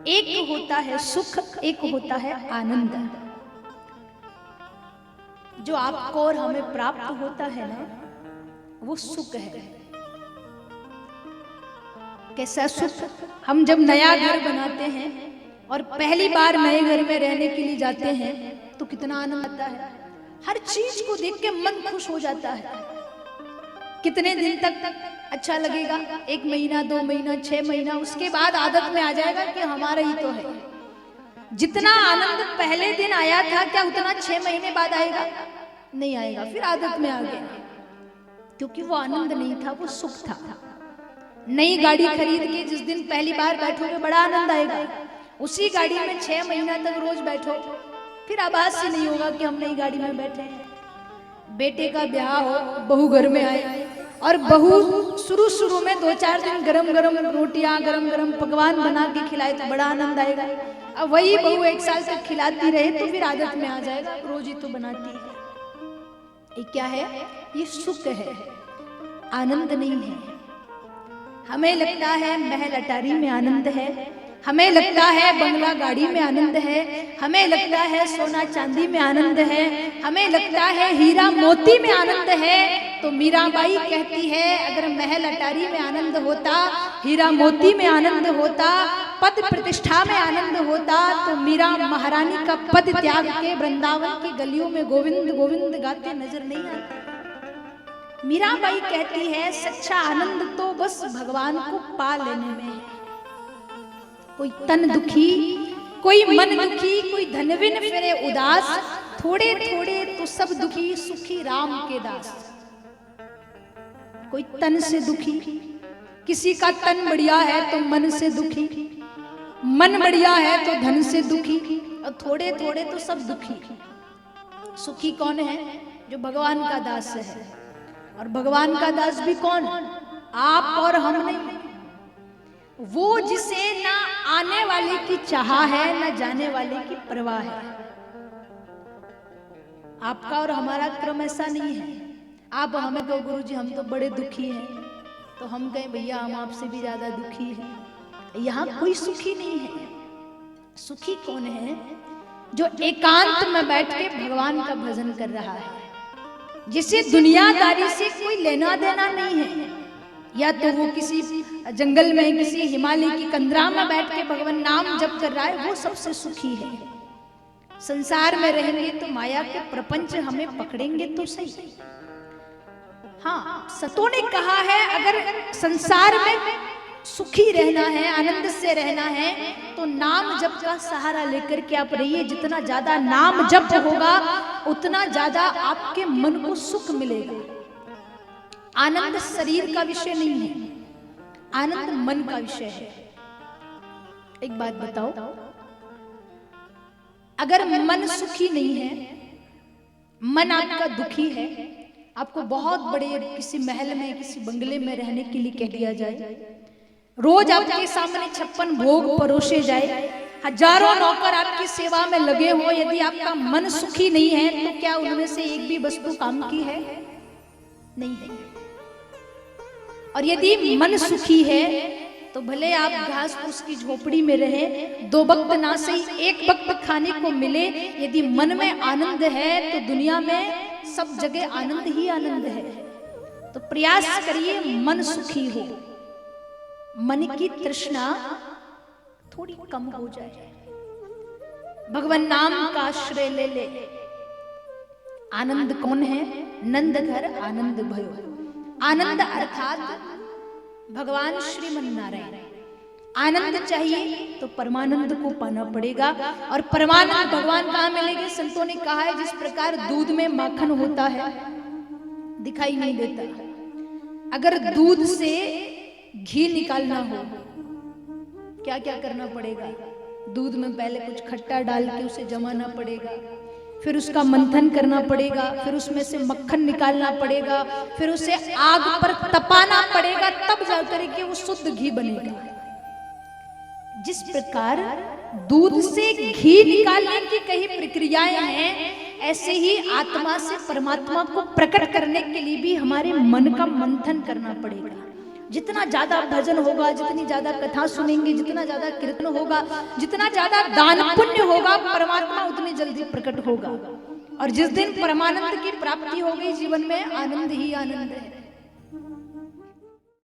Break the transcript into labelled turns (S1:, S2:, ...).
S1: एक होता है सुख, एक होता है आनंद। जो आपको और हमें प्राप्त होता है ना, वो सुख है। कैसा सुख? हम जब नया घर बनाते हैं और पहली बार नए घर में रहने के लिए जाते हैं तो कितना आनंद आता है। हर चीज को देख के मन खुश हो जाता है। कितने दिन तक अच्छा लगेगा? 1 महीना, 2 महीना, 6 महीना, उसके बाद आदत में आ जाएगा कि हमारा ही तो है। जितना आनंद पहले दिन आया था, क्या उतना 6 महीने बाद आएगा? नहीं आएगा। फिर आदत में आ गया, क्योंकि वो आनंद नहीं था, वो सुख था। नई गाड़ी खरीद के जिस दिन पहली बार बैठोगे बड़ा आनंद आएगा। उसी गाड़ी में 6 महीना तक रोज बैठो, फिर आभास ही नहीं होगा कि हम नई गाड़ी में बैठे हैं। बेटे का ब्याह हो, बहू घर में आए और बहू शुरू में 2-4 दिन गरम गरम रोटियां, गरम गरम पकवान बना के खिलाए तो बड़ा आनंद आएगा। अब वही बहू 1 साल तक खिलाती रहे तो फिर आदत में आ जाएगा, रोज ही तो बनाती है। ये क्या है? ये सुख है, आनंद नहीं है। हमें लगता है महल अटारी में आनंद है, हमें लगता है बंगला गाड़ी में आनंद है, हमें लगता है सोना चांदी में आनंद है, हमें लगता है हीरा मोती में आनंद है। तो मीराबाई कहती है, अगर महल अटारी में आनंद होता, हीरा मोती में आनंद होता, पद प्रतिष्ठा में आनंद होता, तो मीरा महारानी का पद त्याग के वृंदावन की गलियों में गोविंद गोविंद गाते नजर नहीं आते। मीराबाई कहती है, सच्चा आनंद तो बस भगवान को पा लेने में है। कोई तन दुखी, कोई मन दुखी, कोई धनविन फिरे उदास, थोड़े थोड़े तो सब दुखी, सुखी राम के दास। कोई तन से दुखी, किसी का तन बढ़िया है तो मन से दुखी, मन बढ़िया है तो धन से दुखी, और थोड़े थोड़े तो सब दुखी। सुखी कौन है? जो भगवान का दास है। और भगवान का दास भी कौन? आप और हम नहीं। वो जिसे ना आने वाले की चाह है, ना जाने वाले की परवाह है। आपका और हमारा क्रम ऐसा नहीं है। आप हमें कहो, गुरुजी हम तो बड़े दुखी हैं, तो हम कहें भैया हम आपसे भी ज्यादा दुखी हैं। यहाँ कोई सुखी नहीं है। सुखी कौन है? जो एकांत में बैठ के भगवान का भजन कर रहा है, जिसे दुनियादारी से कोई लेना देना नहीं है। या तो वो किसी जंगल में, किसी हिमालय की कंदरा में बैठ के भगवान नाम जप कर रहा है, वो सबसे सुखी है। संसार में रहेंगे तो माया के प्रपंच हमें पकड़ेंगे तो सही। हाँ, सतों ने कहा है, अगर संसार में सुखी रहना है, आनंद से रहना है, तो नाम जप का सहारा लेकर के आप रहिए। जितना ज्यादा नाम जप होगा उतना ज्यादा आपके मन को सुख मिलेगा। आनंद शरीर का विषय नहीं है, आनंद मन का विषय है। एक बात बताओ, अगर मन सुखी नहीं है, मन आपका दुखी है, आपको बहुत बड़े किसी महल में, किसी बंगले में रहने के लिए कह दिया जाए, रोज आपके सामने 56 भोग परोसे जाए, हजारों नौकर आपकी सेवा में लगे हो, यदि आपका मन सुखी नहीं है तो क्या उनमें से एक भी वस्तु काम की है? नहीं है। और यदि मन सुखी है तो भले आप घास फूस की झोपड़ी में रहे, 2 वक्त ना सही 1 वक्त खाने को मिले, यदि मन में आनंद है तो दुनिया में सब जगह आनंद ही आनंद है। तो प्रयास करिए मन सुखी हो, मन की तृष्णा थोड़ी कम हो जाए, भगवान नाम का आश्रय ले ले। आनंद कौन है? नंद घर आनंद भयो। आनंद अर्थात भगवान श्रीमन नारायण। आनंद चाहिए तो परमानंद को पाना पड़ेगा, और परमानंद भगवान कहाँ मिलेंगे? संतों ने कहा है, जिस प्रकार दूध में माखन होता है दिखाई नहीं देता, अगर दूध से घी निकालना हो क्या क्या करना पड़ेगा? दूध में पहले कुछ खट्टा डाल के उसे जमाना पड़ेगा, फिर उसका मंथन करना पड़ेगा, फिर उसमें से मक्खन निकालना पड़ेगा, फिर उसे आग पर तपाना पड़ेगा, तब जाकर के वो शुद्ध घी बनेगा। जिस प्रकार दूध से घी निकालने की कई प्रक्रियाएं हैं, ऐसे ही आत्मा से परमात्मा को प्रकट करने के लिए भी हमारे मन का मंथन करना पड़ेगा। जितना ज्यादा भजन होगा, जितनी ज्यादा कथा सुनेंगे, जितना ज्यादा कीर्तन होगा, जितना ज्यादा दान पुण्य होगा, परमात्मा उतनी जल्दी प्रकट होगा। और जिस दिन परमानंद की प्राप्ति हो गई जीवन में, आनंद ही आनंद है।